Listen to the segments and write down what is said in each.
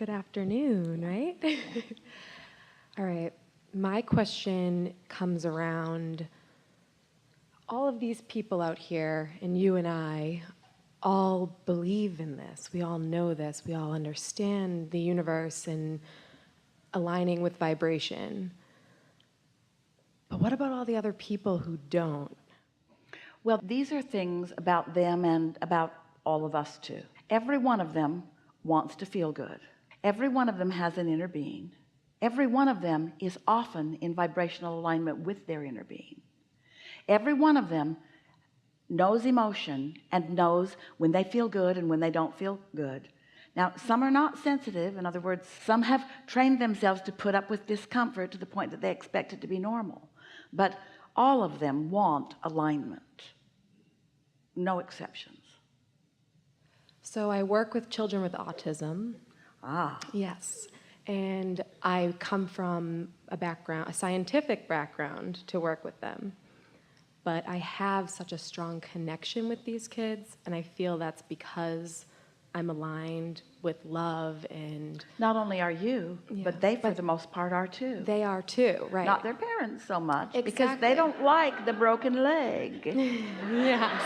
Good afternoon, right? All right. My question comes around all of these people out here, and you and I all believe in this. We all know this. We all understand the universe and aligning with vibration. But what about all the other people who don't? Well, these are things about them and about all of us too. Every one of them wants to feel good. Every one of them has an inner being. Every one of them is often in vibrational alignment with their inner being. Every one of them knows emotion and knows when they feel good and when they don't feel good. Now, some are not sensitive. In other words, some have trained themselves to put up with discomfort to the point that they expect it to be normal. But all of them want alignment. No exceptions. So I work with children with autism. Yes. And I come from a scientific background to work with them. But I have such a strong connection with these kids, and I feel that's because I'm aligned with love. And not only are you, but they for the most part are too. They are too, right? Not their parents so much. Exactly. Because they don't like the broken leg. Yes.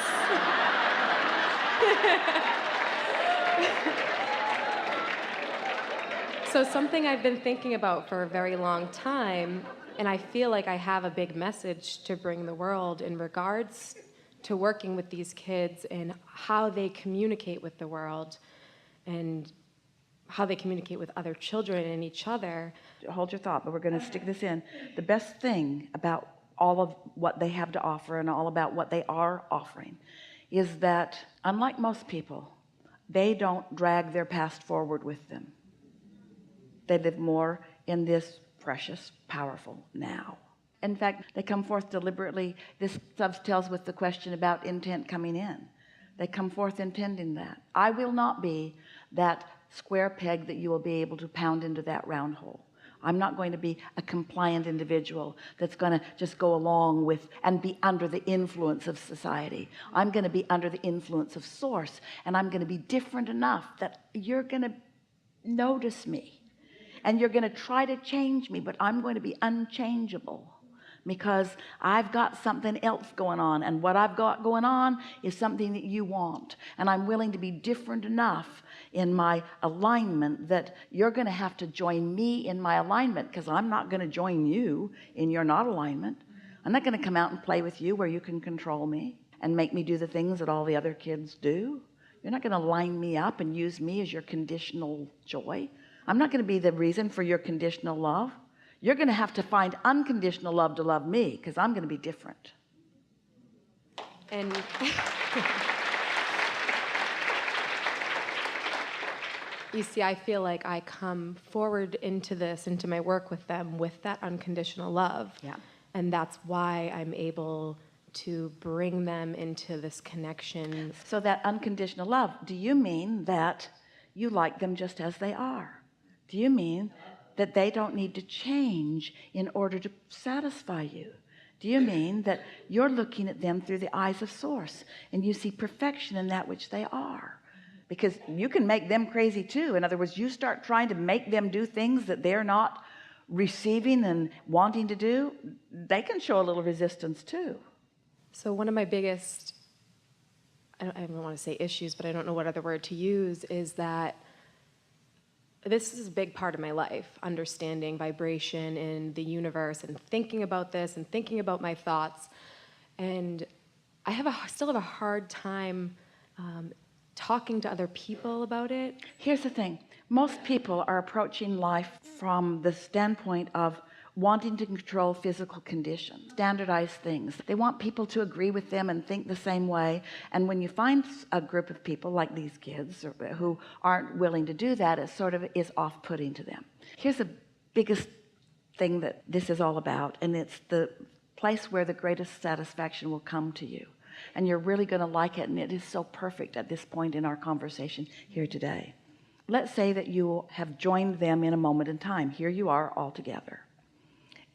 So something I've been thinking about for a very long time, and I feel like I have a big message to bring the world in regards to working with these kids and how they communicate with the world and how they communicate with other children and each other. Hold your thought, but we're going to stick this in. The best thing about all of what they have to offer and all about what they are offering is that, unlike most people, they don't drag their past forward with them. They live more in this precious, powerful now. In fact, they come forth deliberately. This dovetails with the question about intent coming in. They come forth intending that. I will not be that square peg that you will be able to pound into that round hole. I'm not going to be a compliant individual that's going to just go along with and be under the influence of society. I'm going to be under the influence of source, and I'm going to be different enough that you're going to notice me. And you're going to try to change me, but I'm going to be unchangeable because I've got something else going on. And what I've got going on is something that you want. And I'm willing to be different enough in my alignment that you're going to have to join me in my alignment, because I'm not going to join you in your not alignment. I'm not going to come out and play with you where you can control me and make me do the things that all the other kids do. You're not going to line me up and use me as your conditional joy. I'm not going to be the reason for your conditional love. You're going to have to find unconditional love to love me, because I'm going to be different. And you see, I feel like I come forward into my work with them with that unconditional love. Yeah. And that's why I'm able to bring them into this connection. So that unconditional love, do you mean that you like them just as they are? Do you mean that they don't need to change in order to satisfy you? Do you mean that you're looking at them through the eyes of source and you see perfection in that which they are? Because you can make them crazy too. In other words, you start trying to make them do things that they're not receiving and wanting to do, they can show a little resistance too. So one of my biggest, I don't want to say issues, but I don't know what other word to use, is that this is a big part of my life, understanding vibration in the universe and thinking about this and thinking about my thoughts. And I still have a hard time talking to other people about it. Here's the thing. Most people are approaching life from the standpoint of wanting to control physical conditions, standardize things. They want people to agree with them and think the same way. And when you find a group of people like these kids who aren't willing to do that, it sort of is off-putting to them. Here's the biggest thing that this is all about, and it's the place where the greatest satisfaction will come to you. And you're really going to like it, and it is so perfect at this point in our conversation here today. Let's say that you have joined them in a moment in time. Here you are all together.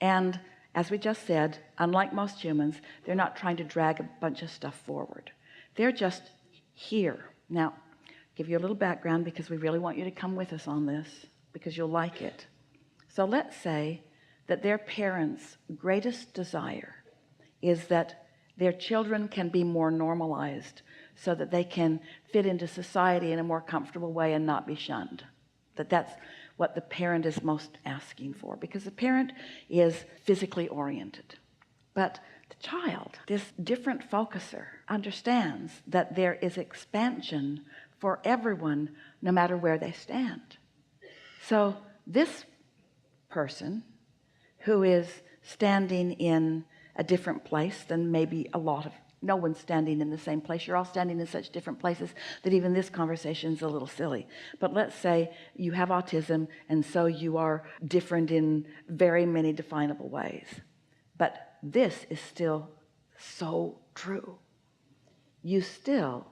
And as we just said, unlike most humans, they're not trying to drag a bunch of stuff forward. They're just here. Now, give you a little background because we really want you to come with us on this because you'll like it. So let's say that their parents' greatest desire is that their children can be more normalized so that they can fit into society in a more comfortable way and not be shunned. That's what the parent is most asking for, because the parent is physically oriented. But the child, this different focuser, understands that there is expansion for everyone no matter where they stand. So this person who is standing in a different place than maybe no one's standing in the same place. You're all standing in such different places that even this conversation is a little silly. But let's say you have autism, and so you are different in very many definable ways. But this is still so true. You still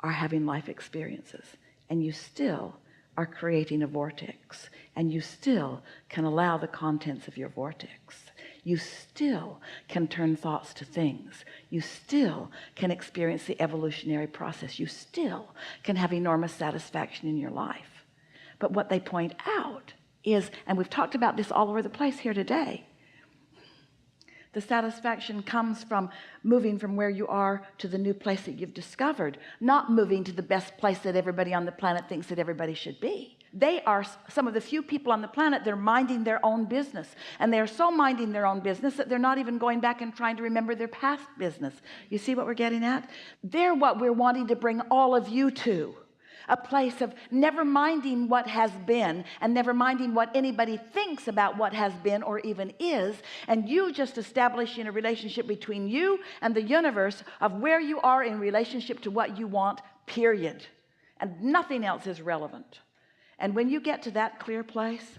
are having life experiences, and you still are creating a vortex, and you still can allow the contents of your vortex. You still can turn thoughts to things. You still can experience the evolutionary process. You still can have enormous satisfaction in your life. But what they point out is, and we've talked about this all over the place here today, the satisfaction comes from moving from where you are to the new place that you've discovered, not moving to the best place that everybody on the planet thinks that everybody should be. They are some of the few people on the planet that are minding their own business, and they are so minding their own business that they're not even going back and trying to remember their past business. You see what we're getting at? They're what we're wanting to bring all of you to. A place of never minding what has been and never minding what anybody thinks about what has been or even is, and you just establishing a relationship between you and the universe of where you are in relationship to what you want, period. And nothing else is relevant. And when you get to that clear place,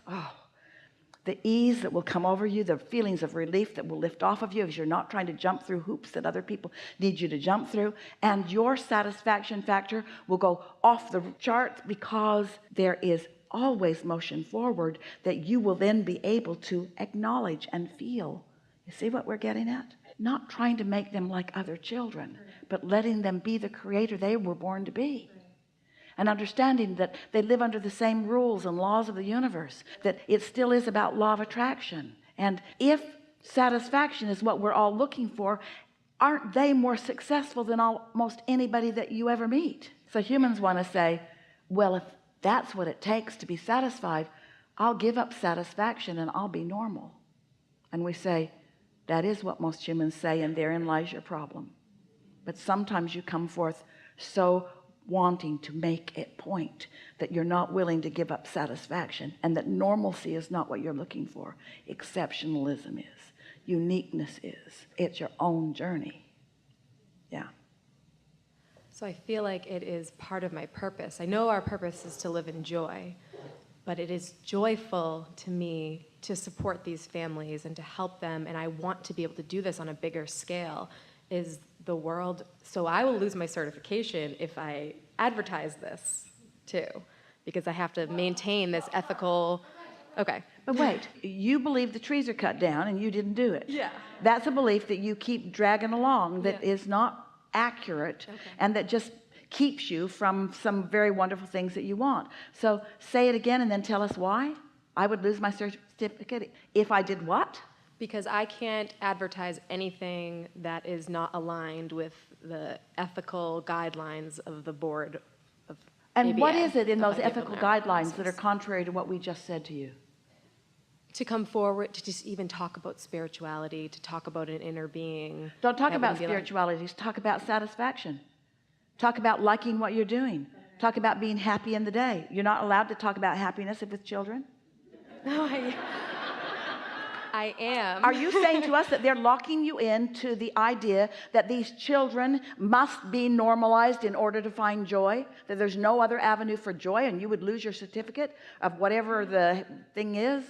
the ease that will come over you, the feelings of relief that will lift off of you as you're not trying to jump through hoops that other people need you to jump through, and your satisfaction factor will go off the charts because there is always motion forward that you will then be able to acknowledge and feel. You see what we're getting at? Not trying to make them like other children, but letting them be the creator they were born to be. And understanding that they live under the same rules and laws of the universe, that it still is about law of attraction. And if satisfaction is what we're all looking for, aren't they more successful than almost anybody that you ever meet? So humans want to say, well, if that's what it takes to be satisfied, I'll give up satisfaction and I'll be normal. And we say, that is what most humans say, and therein lies your problem. But sometimes you come forth so wanting to make a point that you're not willing to give up satisfaction, and that normalcy is not what you're looking for. Exceptionalism is. Uniqueness is. It's your own journey. Yeah. So I feel like it is part of my purpose. I know our purpose is to live in joy, but it is joyful to me to support these families and to help them, and I want to be able to do this on a bigger scale. Is the world, so I will lose my certification if I advertise this too, because I have to maintain this ethical. Okay. But wait, you believe the trees are cut down and you didn't do it. Yeah. That's a belief that you keep dragging along that Yeah. is not accurate, and that just keeps you from some very wonderful things that you want. So say it again and then tell us why. I would lose my certificate if I did what? Because I can't advertise anything that is not aligned with the ethical guidelines of the board of And ABA, what is it in if those I give them ethical their guidelines that are license. contrary to what we just said to you? To come forward, to just even talk about spirituality, to talk about an inner being. Don't talk that about wouldn't be like- spirituality. Talk about satisfaction. Talk about liking what you're doing. Talk about being happy in the day. You're not allowed to talk about happiness with children? No, I am. Are you saying to us that they're locking you into the idea that these children must be normalized in order to find joy? That there's no other avenue for joy, and you would lose your certificate of whatever the thing is?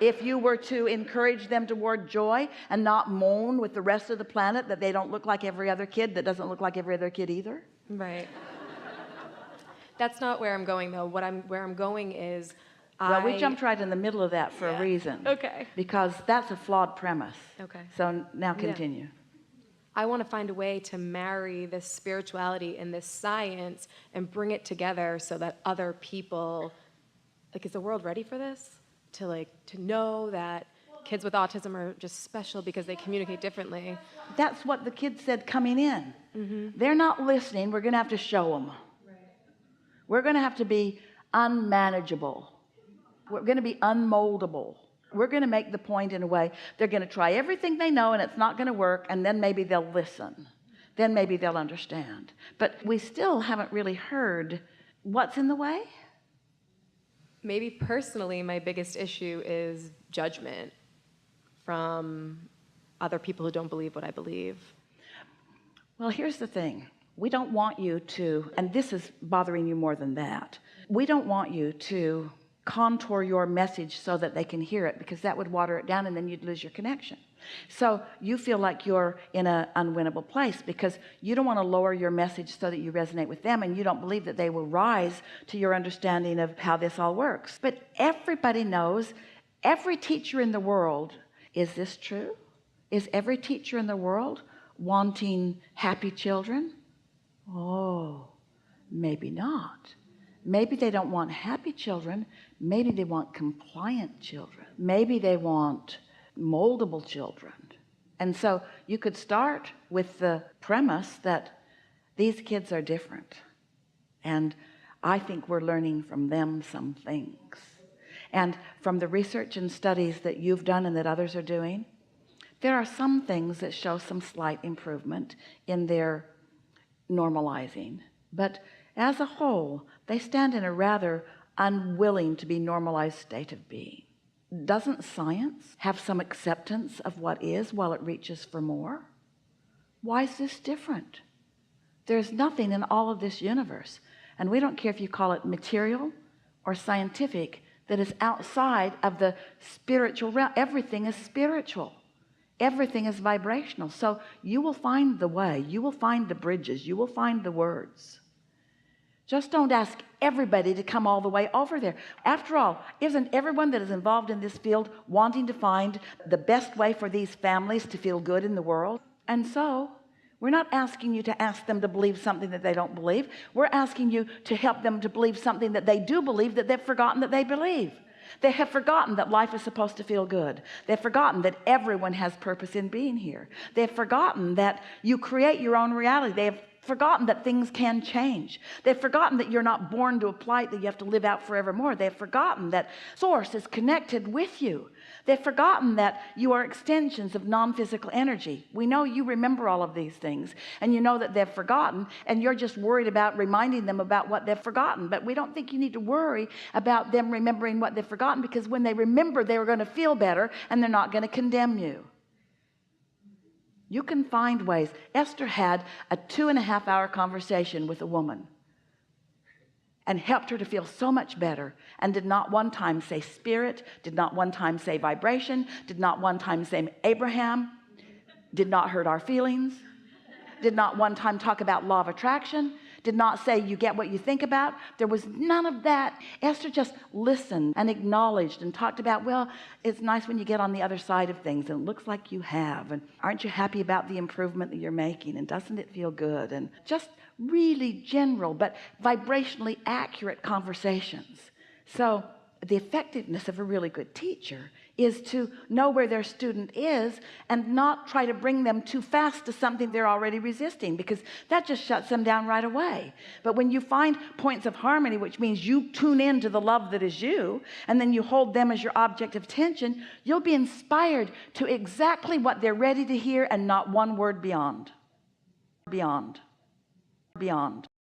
If you were to encourage them toward joy and not moan with the rest of the planet that they don't look like every other kid that doesn't look like every other kid either? Right. That's not where I'm going, though. Where I'm going is Well, we jumped right in the middle of that for a reason. Okay. Because that's a flawed premise. Okay. So now continue. I want to find a way to marry this spirituality and this science and bring it together so that other people, like, is the world ready for this? To know that kids with autism are just special because they communicate differently. That's what the kids said coming in. They're not listening. We're going to have to show them. We're going to have to be unmanageable. We're going to be unmoldable. We're going to make the point in a way. They're going to try everything they know and it's not going to work, and then maybe they'll listen. Then maybe they'll understand. But we still haven't really heard what's in the way. Maybe personally, my biggest issue is judgment from other people who don't believe what I believe. Well, here's the thing. We don't want you to, and this is bothering you more than that, we don't want you to contour your message so that they can hear it, because that would water it down and then you'd lose your connection. So you feel like you're in an unwinnable place because you don't want to lower your message so that you resonate with them, and you don't believe that they will rise to your understanding of how this all works. But everybody knows, every teacher in the world, is this true? Is every teacher in the world wanting happy children? Oh, maybe not. Maybe they don't want happy children. Maybe they want compliant children. Maybe they want moldable children. And so you could start with the premise that these kids are different, and I think we're learning from them some things. And from the research and studies that you've done and that others are doing, there are some things that show some slight improvement in their normalizing, but as a whole they stand in a rather unwilling to be normalized state of being. Doesn't science have some acceptance of what is while it reaches for more? Why is this different? There's nothing in all of this universe, and we don't care if you call it material or scientific, that is outside of the spiritual realm. Everything is spiritual. Everything is vibrational. So you will find the way, you will find the bridges, you will find the words. Just don't ask everybody to come all the way over there. After all, isn't everyone that is involved in this field wanting to find the best way for these families to feel good in the world? And so we're not asking you to ask them to believe something that they don't believe. We're asking you to help them to believe something that they do believe, that they've forgotten that they believe. They have forgotten that life is supposed to feel good. They've forgotten that everyone has purpose in being here. They've forgotten that you create your own reality. They have forgotten that things can change. They've forgotten that you're not born to a plight that you have to live out forevermore. They've forgotten that source is connected with you. They've forgotten that you are extensions of non-physical energy. We know you remember all of these things, and you know that they've forgotten, and you're just worried about reminding them about what they've forgotten. But we don't think you need to worry about them remembering what they've forgotten, because when they remember, they were going to feel better, and they're not going to condemn you. You can find ways. Esther had a 2.5-hour conversation with a woman and helped her to feel so much better, and did not one time say spirit, did not one time say vibration, did not one time say Abraham, did not hurt our feelings, did not one time talk about law of attraction, did not say you get what you think about. There was none of that. Esther just listened and acknowledged and talked about, well, it's nice when you get on the other side of things and it looks like you have, and aren't you happy about the improvement that you're making, and doesn't it feel good, and just really general but vibrationally accurate conversations. So the effectiveness of a really good teacher is to know where their student is and not try to bring them too fast to something they're already resisting, because that just shuts them down right away. But when you find points of harmony, which means you tune in to the love that is you, and then you hold them as your object of attention, you'll be inspired to exactly what they're ready to hear, and not one word beyond.